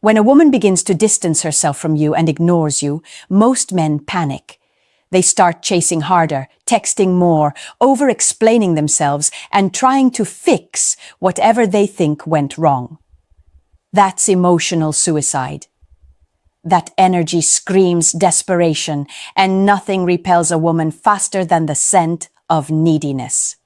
When a woman begins to distance herself from you and ignores you, most men panic. They start chasing harder, texting more, over-explaining themselves, and trying to fix whatever they think went wrong. That's emotional suicide. That energy screams desperation, and nothing repels a woman faster than the scent of neediness.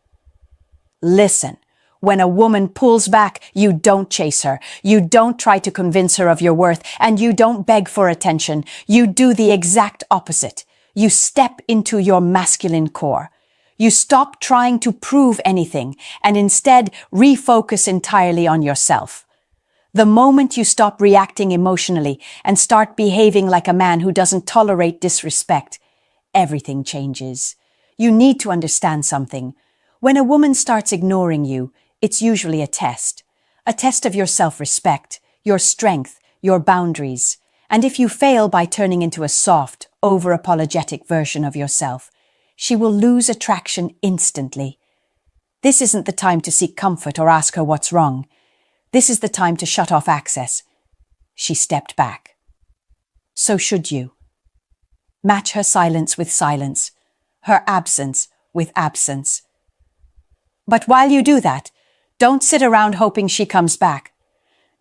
Listen. When a woman pulls back, you don't chase her, you don't try to convince her of your worth, and you don't beg for attention. You do the exact opposite. You step into your masculine core. You stop trying to prove anything, and instead refocus entirely on yourself. The moment you stop reacting emotionally and start behaving like a man who doesn't tolerate disrespect, everything changes. You need to understand something. When a woman starts ignoring you, it's usually a test of your self-respect, your strength, your boundaries. And if you fail by turning into a soft, over-apologetic version of yourself, she will lose attraction instantly. This isn't the time to seek comfort or ask her what's wrong. This is the time to shut off access. She stepped back. So should you. Match her silence with silence, her absence with absence. But while you do that, don't sit around hoping she comes back.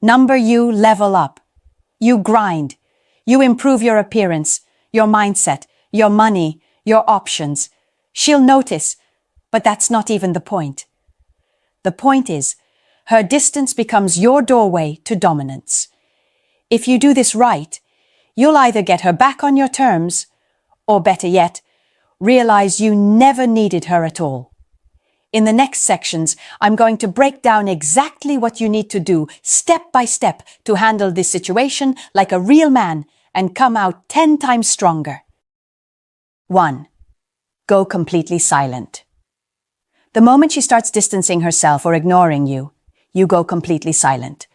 Number you level up. You grind. You improve your appearance, your mindset, your money, your options. She'll notice, but that's not even the point. The point is, her distance becomes your doorway to dominance. If you do this right, you'll either get her back on your terms, or better yet, realize you never needed her at all. In the next sections, I'm going to break down exactly what you need to do step by step to handle this situation like a real man and come out 10 times stronger. 1. Go completely silent. The moment she starts distancing herself or ignoring you, you go completely silent.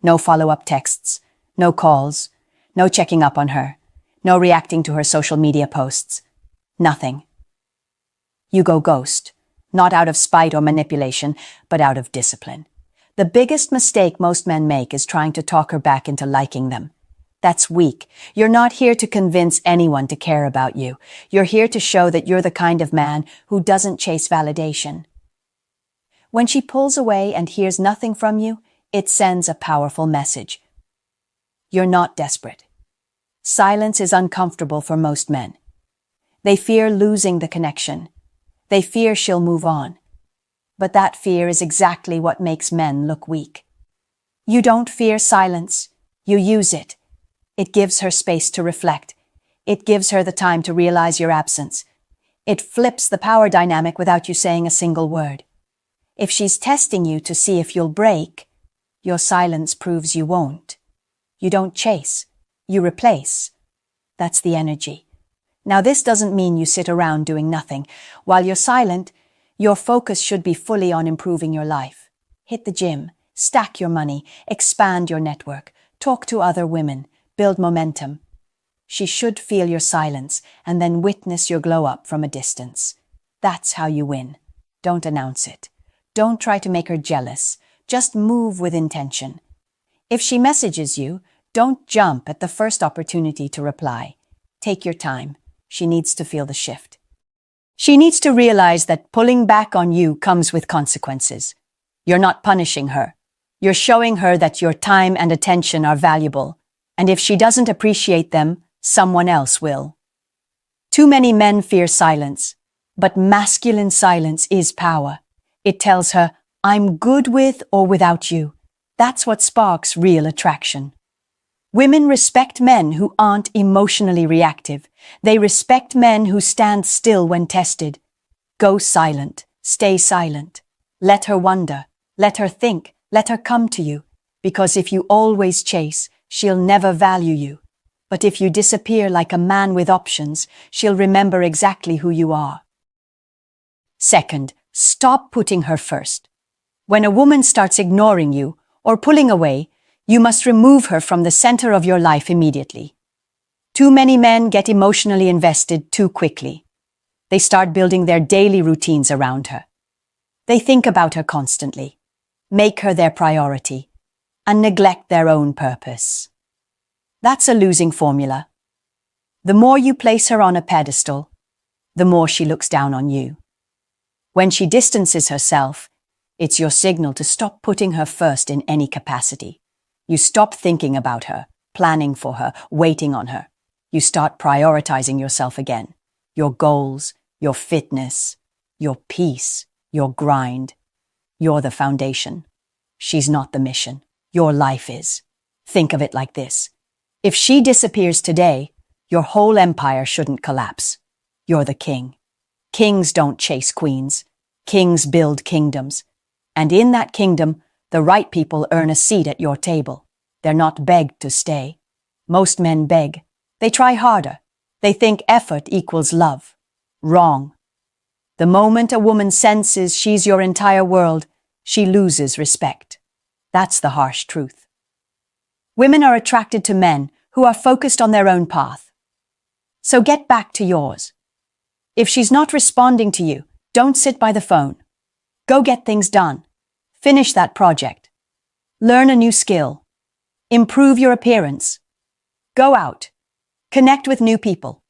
No follow-up texts, no calls, no checking up on her, no reacting to her social media posts. Nothing. You go ghost. Not out of spite or manipulation, but out of discipline. The biggest mistake most men make is trying to talk her back into liking them. That's weak. You're not here to convince anyone to care about you. You're here to show that you're the kind of man who doesn't chase validation. When she pulls away and hears nothing from you, it sends a powerful message. You're not desperate. Silence is uncomfortable for most men. They fear losing the connection. They fear she'll move on. But that fear is exactly what makes men look weak. You don't fear silence. You use it. It gives her space to reflect. It gives her the time to realize your absence. It flips the power dynamic without you saying a single word. If she's testing you to see if you'll break, your silence proves you won't. You don't chase. You replace. That's the energy. Now, this doesn't mean you sit around doing nothing. While you're silent, your focus should be fully on improving your life. Hit the gym, stack your money, expand your network, talk to other women, build momentum. She should feel your silence and then witness your glow up from a distance. That's how you win. Don't announce it. Don't try to make her jealous. Just move with intention. If she messages you, don't jump at the first opportunity to reply. Take your time. She needs to feel the shift. She needs to realize that pulling back on you comes with consequences. You're not punishing her. You're showing her that your time and attention are valuable. And if she doesn't appreciate them, someone else will. Too many men fear silence, but masculine silence is power. It tells her, I'm good with or without you. That's what sparks real attraction. Women respect men who aren't emotionally reactive. They respect men who stand still when tested. Go silent. Stay silent. Let her wonder. Let her think. Let her come to you. Because if you always chase, she'll never value you. But if you disappear like a man with options, she'll remember exactly who you are. Second, stop putting her first. When a woman starts ignoring you or pulling away, you must remove her from the center of your life immediately. Too many men get emotionally invested too quickly. They start building their daily routines around her. They think about her constantly, make her their priority, and neglect their own purpose. That's a losing formula. The more you place her on a pedestal, the more she looks down on you. When she distances herself, it's your signal to stop putting her first in any capacity. You stop thinking about her, planning for her, waiting on her. You start prioritizing yourself again. Your goals, your fitness, your peace, your grind. You're the foundation. She's not the mission. Your life is. Think of it like this. If she disappears today, your whole empire shouldn't collapse. You're the king. Kings don't chase queens. Kings build kingdoms. And in that kingdom, the right people earn a seat at your table. They're not begged to stay. Most men beg. They try harder. They think effort equals love. Wrong. The moment a woman senses she's your entire world, she loses respect. That's the harsh truth. Women are attracted to men who are focused on their own path. So get back to yours. If she's not responding to you, don't sit by the phone. Go get things done. Finish that project. Learn a new skill. Improve your appearance. Go out. Connect with new people.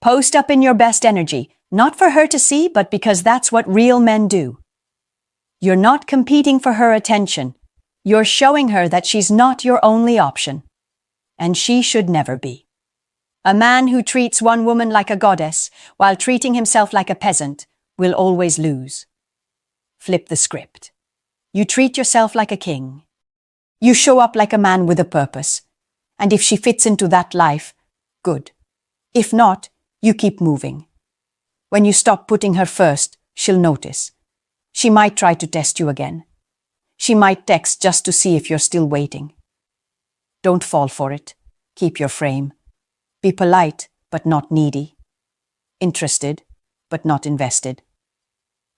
Post up in your best energy, not for her to see, but because that's what real men do. You're not competing for her attention. You're showing her that she's not your only option. And she should never be. A man who treats one woman like a goddess while treating himself like a peasant will always lose. Flip the script. You treat yourself like a king. You show up like a man with a purpose. And if she fits into that life, good. If not, you keep moving. When you stop putting her first, she'll notice. She might try to test you again. She might text just to see if you're still waiting. Don't fall for it. Keep your frame. Be polite, but not needy. Interested, but not invested.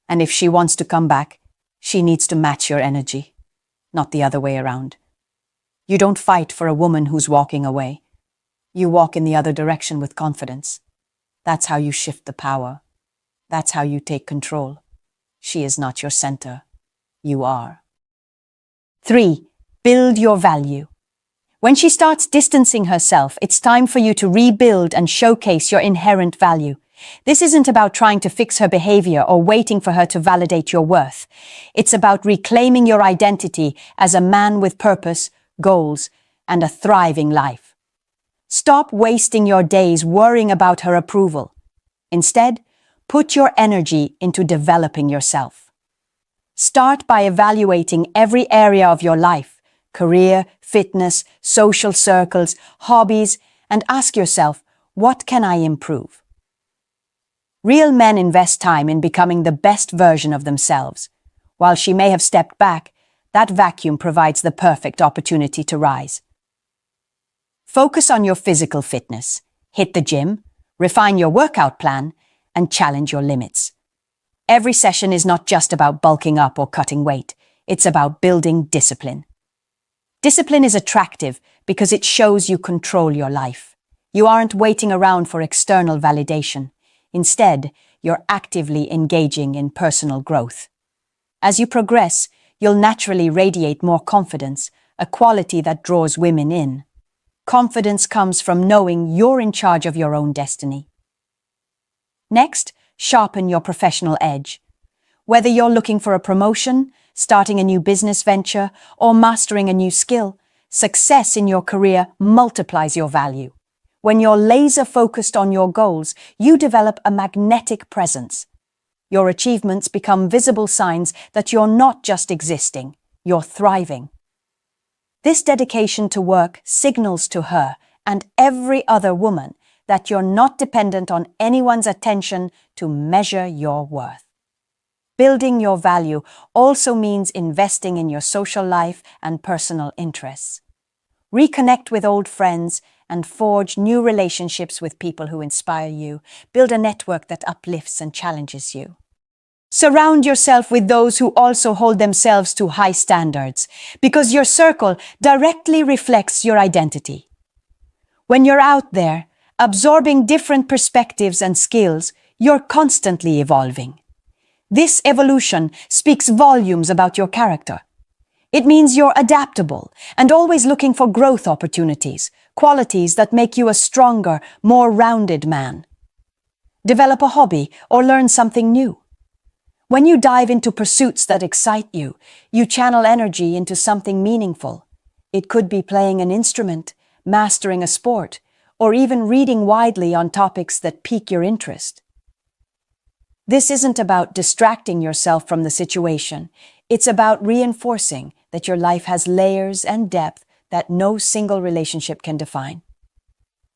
And if she wants to come back, she needs to match your energy, not the other way around. You don't fight for a woman who's walking away. You walk in the other direction with confidence. That's how you shift the power. That's how you take control. She is not your center. You are. 3. Build your value. When she starts distancing herself, it's time for you to rebuild and showcase your inherent value. This isn't about trying to fix her behavior or waiting for her to validate your worth. It's about reclaiming your identity as a man with purpose, goals, and a thriving life. Stop wasting your days worrying about her approval. Instead, put your energy into developing yourself. Start by evaluating every area of your life, career, fitness, social circles, hobbies, and ask yourself, what can I improve? Real men invest time in becoming the best version of themselves. While she may have stepped back, that vacuum provides the perfect opportunity to rise. Focus on your physical fitness. Hit the gym, refine your workout plan, and challenge your limits. Every session is not just about bulking up or cutting weight. It's about building discipline. Discipline is attractive because it shows you control your life. You aren't waiting around for external validation. Instead, you're actively engaging in personal growth. As you progress, you'll naturally radiate more confidence, a quality that draws women in. Confidence comes from knowing you're in charge of your own destiny. Next, sharpen your professional edge. Whether you're looking for a promotion, starting a new business venture, or mastering a new skill, success in your career multiplies your value. When you're laser-focused on your goals, you develop a magnetic presence. Your achievements become visible signs that you're not just existing, you're thriving. This dedication to work signals to her and every other woman that you're not dependent on anyone's attention to measure your worth. Building your value also means investing in your social life and personal interests. Reconnect with old friends and forge new relationships with people who inspire you. Build a network that uplifts and challenges you. Surround yourself with those who also hold themselves to high standards, because your circle directly reflects your identity. When you're out there, absorbing different perspectives and skills, you're constantly evolving. This evolution speaks volumes about your character. It means you're adaptable and always looking for growth opportunities, qualities that make you a stronger, more rounded man. Develop a hobby or learn something new. When you dive into pursuits that excite you, you channel energy into something meaningful. It could be playing an instrument, mastering a sport, or even reading widely on topics that pique your interest. This isn't about distracting yourself from the situation. It's about reinforcing that your life has layers and depth that no single relationship can define.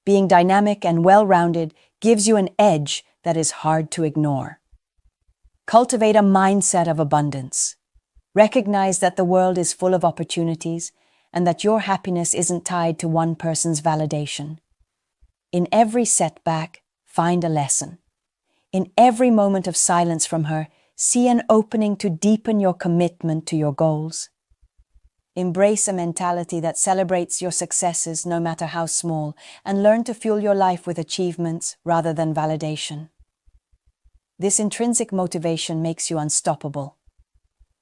Being dynamic and well-rounded gives you an edge that is hard to ignore. Cultivate a mindset of abundance. Recognize that the world is full of opportunities and that your happiness isn't tied to one person's validation. In every setback, find a lesson. In every moment of silence from her, see an opening to deepen your commitment to your goals. Embrace a mentality that celebrates your successes no matter how small, and learn to fuel your life with achievements rather than validation. This intrinsic motivation makes you unstoppable.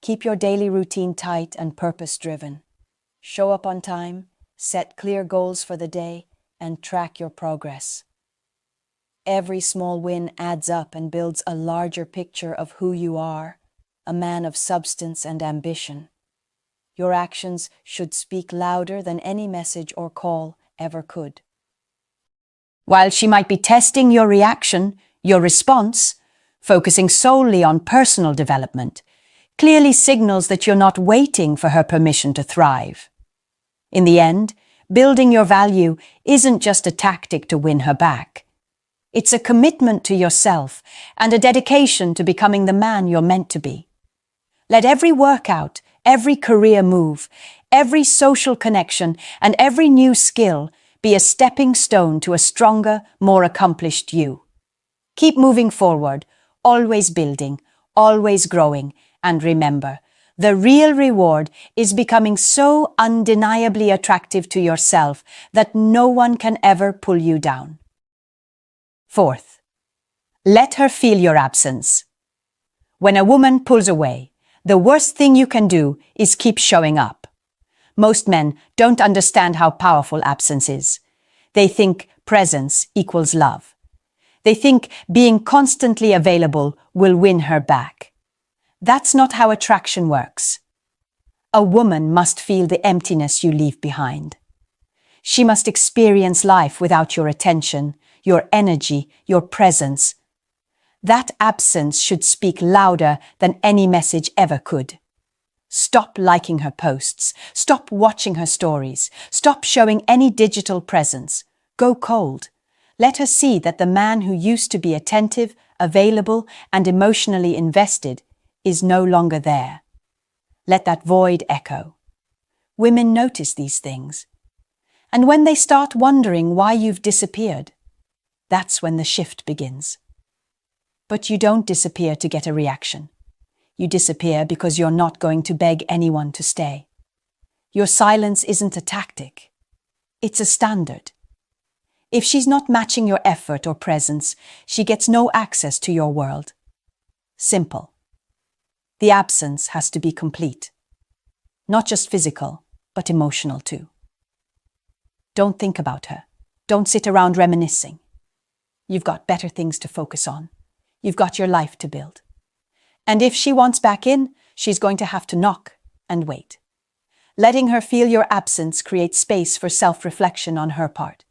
Keep your daily routine tight and purpose-driven. Show up on time, set clear goals for the day, and track your progress. Every small win adds up and builds a larger picture of who you are, a man of substance and ambition. Your actions should speak louder than any message or call ever could. While she might be testing your reaction, your response, focusing solely on personal development, clearly signals that you're not waiting for her permission to thrive. In the end, building your value isn't just a tactic to win her back. It's a commitment to yourself and a dedication to becoming the man you're meant to be. Let every workout, every career move, every social connection, and every new skill be a stepping stone to a stronger, more accomplished you. Keep moving forward, always building, always growing, and remember, the real reward is becoming so undeniably attractive to yourself that no one can ever pull you down. Fourth, let her feel your absence. When a woman pulls away, the worst thing you can do is keep showing up. Most men don't understand how powerful absence is. They think presence equals love. They think being constantly available will win her back. That's not how attraction works. A woman must feel the emptiness you leave behind. She must experience life without your attention, your energy, your presence. That absence should speak louder than any message ever could. Stop liking her posts. Stop watching her stories. Stop showing any digital presence. Go cold. Let her see that the man who used to be attentive, available, and emotionally invested is no longer there. Let that void echo. Women notice these things. And when they start wondering why you've disappeared, that's when the shift begins. But you don't disappear to get a reaction. You disappear because you're not going to beg anyone to stay. Your silence isn't a tactic. It's a standard. If she's not matching your effort or presence, she gets no access to your world. Simple. The absence has to be complete. Not just physical, but emotional too. Don't think about her. Don't sit around reminiscing. You've got better things to focus on. You've got your life to build. And if she wants back in, she's going to have to knock and wait. Letting her feel your absence creates space for self-reflection on her part.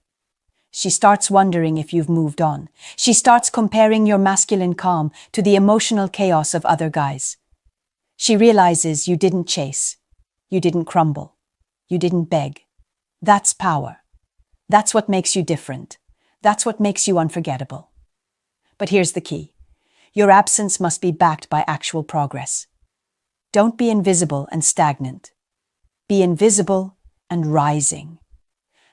She starts wondering if you've moved on. She starts comparing your masculine calm to the emotional chaos of other guys. She realizes you didn't chase. You didn't crumble. You didn't beg. That's power. That's what makes you different. That's what makes you unforgettable. But here's the key. Your absence must be backed by actual progress. Don't be invisible and stagnant. Be invisible and rising.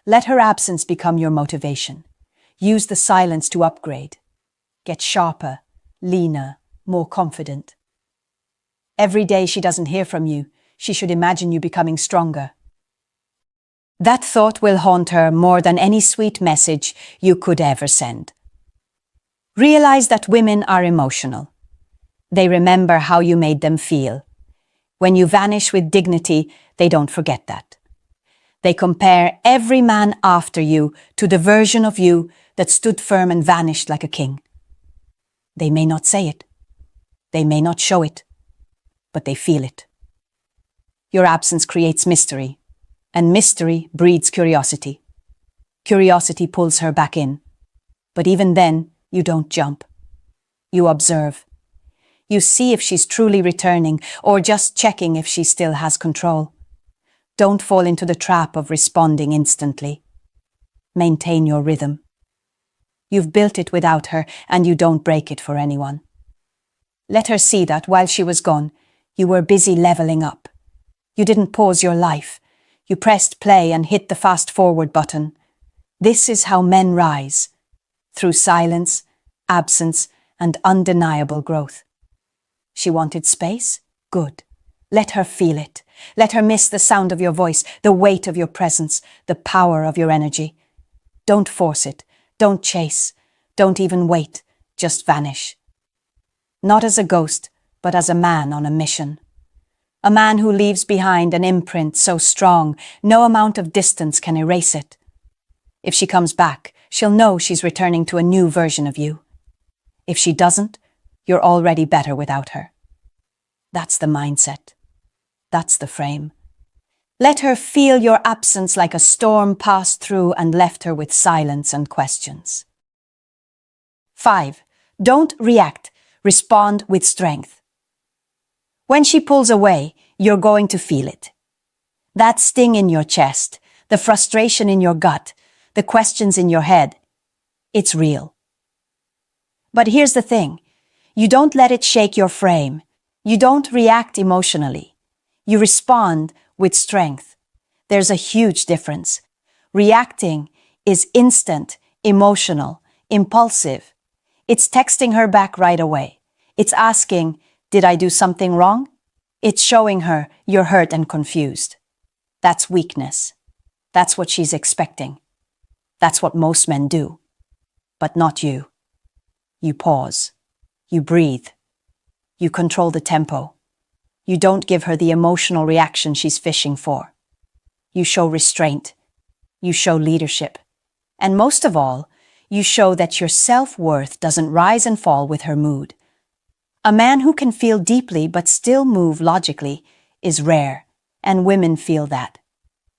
Let her absence become your motivation. Use the silence to upgrade. Get sharper, leaner, more confident. Every day she doesn't hear from you, she should imagine you becoming stronger. That thought will haunt her more than any sweet message you could ever send. Realize that women are emotional. They remember how you made them feel. When you vanish with dignity, they don't forget that. They compare every man after you to the version of you that stood firm and vanished like a king. They may not say it. They may not show it. But they feel it. Your absence creates mystery, and mystery breeds curiosity. Curiosity pulls her back in. But even then, you don't jump. You observe. You see if she's truly returning or just checking if she still has control. Don't fall into the trap of responding instantly. Maintain your rhythm. You've built it without her, and you don't break it for anyone. Let her see that while she was gone, you were busy leveling up. You didn't pause your life. You pressed play and hit the fast-forward button. This is how men rise, through silence, absence, and undeniable growth. She wanted space? Good. Let her feel it. Let her miss the sound of your voice, the weight of your presence, the power of your energy. Don't force it. Don't chase. Don't even wait. Just vanish. Not as a ghost, but as a man on a mission. A man who leaves behind an imprint so strong, no amount of distance can erase it. If she comes back, she'll know she's returning to a new version of you. If she doesn't, you're already better without her. That's the mindset. That's the frame. Let her feel your absence like a storm passed through and left her with silence and questions. 5. Don't react. Respond with strength. When she pulls away, you're going to feel it. That sting in your chest, the frustration in your gut, the questions in your head. It's real. But here's the thing. You don't let it shake your frame. You don't react emotionally. You respond with strength. There's a huge difference. Reacting is instant, emotional, impulsive. It's texting her back right away. It's asking, did I do something wrong? It's showing her you're hurt and confused. That's weakness. That's what she's expecting. That's what most men do. But not you. You pause. You breathe. You control the tempo. You don't give her the emotional reaction she's fishing for. You show restraint. You show leadership. And most of all, you show that your self-worth doesn't rise and fall with her mood. A man who can feel deeply but still move logically is rare, and women feel that.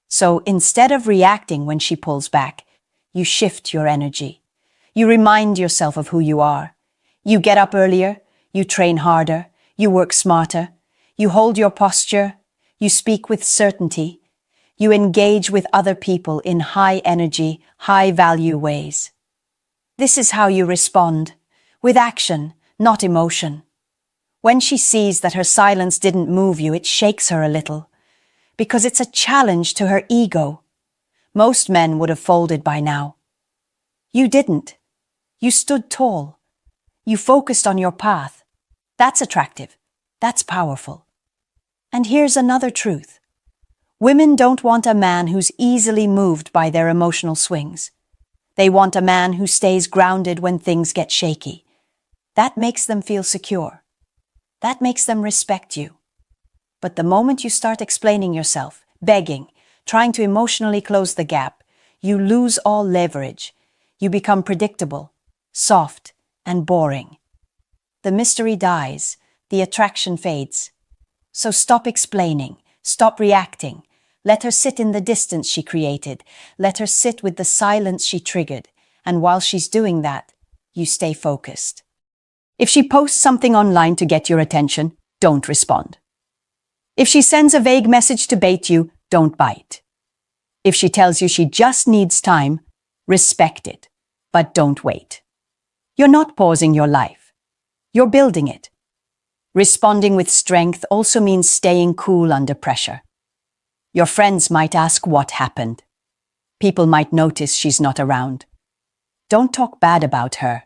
So instead of reacting when she pulls back, you shift your energy. You remind yourself of who you are. You get up earlier, you train harder, you work smarter, you hold your posture, you speak with certainty, you engage with other people in high-energy, high-value ways. This is how you respond, with action, not emotion. When she sees that her silence didn't move you, it shakes her a little, because it's a challenge to her ego. Most men would have folded by now. You didn't. You stood tall. You focused on your path. That's attractive. That's powerful. And here's another truth. Women don't want a man who's easily moved by their emotional swings. They want a man who stays grounded when things get shaky. That makes them feel secure. That makes them respect you. But the moment you start explaining yourself, begging, trying to emotionally close the gap, you lose all leverage. You become predictable, soft, and boring. The mystery dies, the attraction fades. So stop explaining, stop reacting. Let her sit in the distance she created. Let her sit with the silence she triggered. And while she's doing that, you stay focused. If she posts something online to get your attention, don't respond. If she sends a vague message to bait you, don't bite. If she tells you she just needs time, respect it, but don't wait. You're not pausing your life. You're building it. Responding with strength also means staying cool under pressure. Your friends might ask what happened. People might notice she's not around. Don't talk bad about her.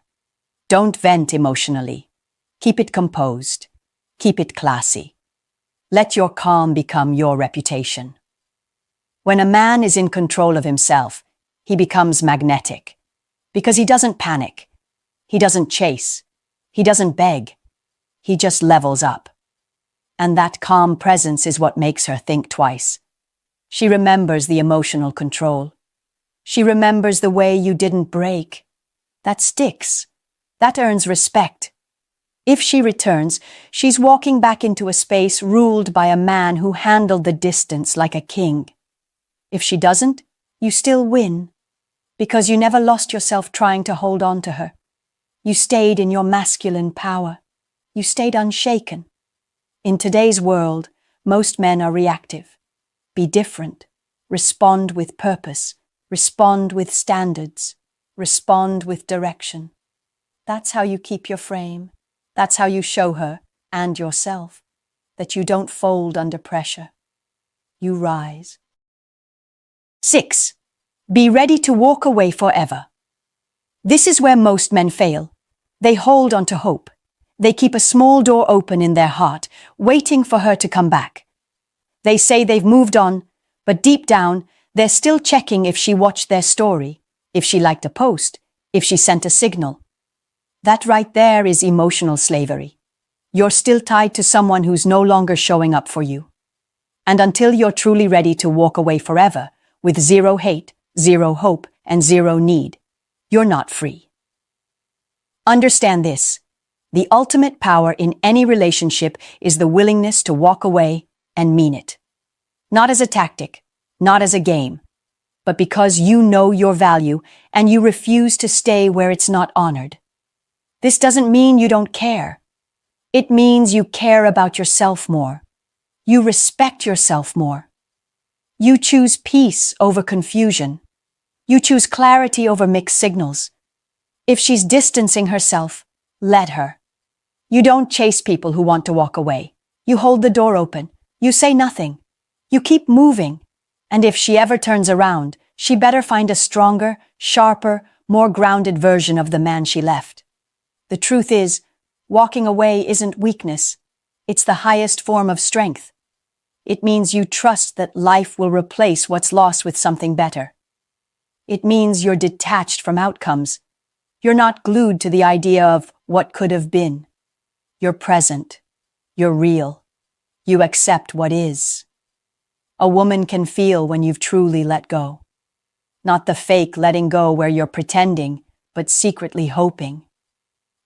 Don't vent emotionally. Keep it composed. Keep it classy. Let your calm become your reputation. When a man is in control of himself, he becomes magnetic. Because he doesn't panic. He doesn't chase. He doesn't beg. He just levels up. And that calm presence is what makes her think twice. She remembers the emotional control. She remembers the way you didn't break. That sticks. That earns respect. If she returns, she's walking back into a space ruled by a man who handled the distance like a king. If she doesn't, you still win, because you never lost yourself trying to hold on to her. You stayed in your masculine power. You stayed unshaken. In today's world, most men are reactive. Be different. Respond with purpose. Respond with standards. Respond with direction. That's how you keep your frame. That's how you show her, and yourself, that you don't fold under pressure. You rise. 6. Be ready to walk away forever. This is where most men fail. They hold on to hope. They keep a small door open in their heart, waiting for her to come back. They say they've moved on, but deep down, they're still checking if she watched their story, if she liked a post, if she sent a signal. That right there is emotional slavery. You're still tied to someone who's no longer showing up for you. And until you're truly ready to walk away forever, with zero hate, zero hope, and zero need, you're not free. Understand this. The ultimate power in any relationship is the willingness to walk away and mean it. Not as a tactic, not as a game, but because you know your value and you refuse to stay where it's not honored. This doesn't mean you don't care. It means you care about yourself more. You respect yourself more. You choose peace over confusion. You choose clarity over mixed signals. If she's distancing herself, let her. You don't chase people who want to walk away. You hold the door open. You say nothing. You keep moving. And if she ever turns around, she better find a stronger, sharper, more grounded version of the man she left. The truth is, walking away isn't weakness. It's the highest form of strength. It means you trust that life will replace what's lost with something better. It means you're detached from outcomes. You're not glued to the idea of what could have been. You're present. You're real. You accept what is. A woman can feel when you've truly let go. Not the fake letting go where you're pretending, but secretly hoping.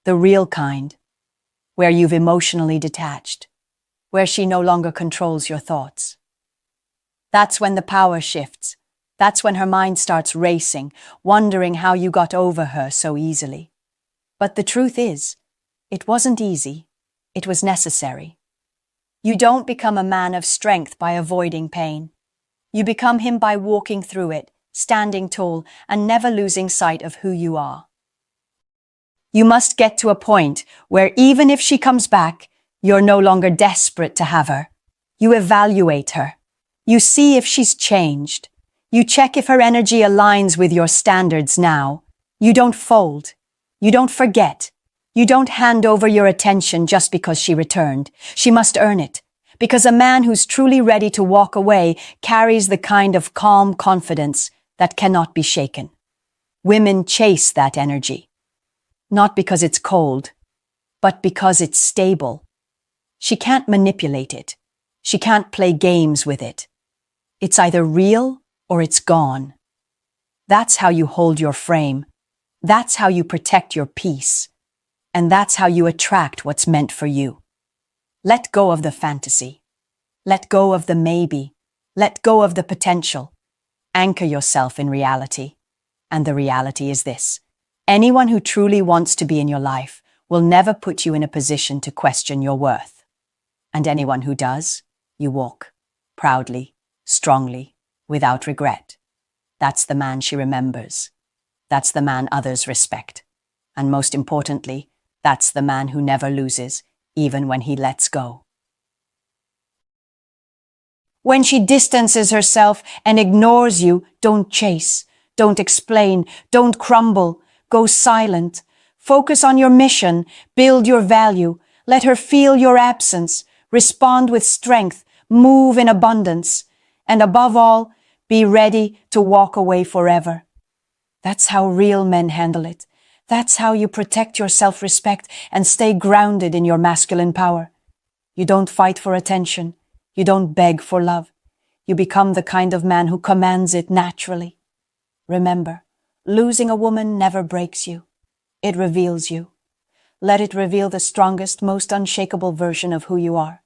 The real kind, where you've emotionally detached, where she no longer controls your thoughts. That's when the power shifts. That's when her mind starts racing, wondering how you got over her so easily. But the truth is, it wasn't easy. It was necessary. You don't become a man of strength by avoiding pain. You become him by walking through it, standing tall, and never losing sight of who you are. You must get to a point where even if she comes back, you're no longer desperate to have her. You evaluate her. You see if she's changed. You check if her energy aligns with your standards now. You don't fold. You don't forget. You don't hand over your attention just because she returned. She must earn it, because a man who's truly ready to walk away carries the kind of calm confidence that cannot be shaken. Women chase that energy, not because it's cold, but because it's stable. She can't manipulate it. She can't play games with it. It's either real or it's gone. That's how you hold your frame. That's how you protect your peace. And that's how you attract what's meant for you. Let go of the fantasy. Let go of the maybe. Let go of the potential. Anchor yourself in reality. And the reality is this: anyone who truly wants to be in your life will never put you in a position to question your worth. And anyone who does, you walk proudly, strongly, without regret. That's the man she remembers. That's the man others respect. And most importantly, that's the man who never loses, even when he lets go. When she distances herself and ignores you, don't chase, don't explain, don't crumble, go silent. Focus on your mission, build your value, let her feel your absence, respond with strength, move in abundance, and above all, be ready to walk away forever. That's how real men handle it. That's how you protect your self-respect and stay grounded in your masculine power. You don't fight for attention. You don't beg for love. You become the kind of man who commands it naturally. Remember, losing a woman never breaks you. It reveals you. Let it reveal the strongest, most unshakable version of who you are.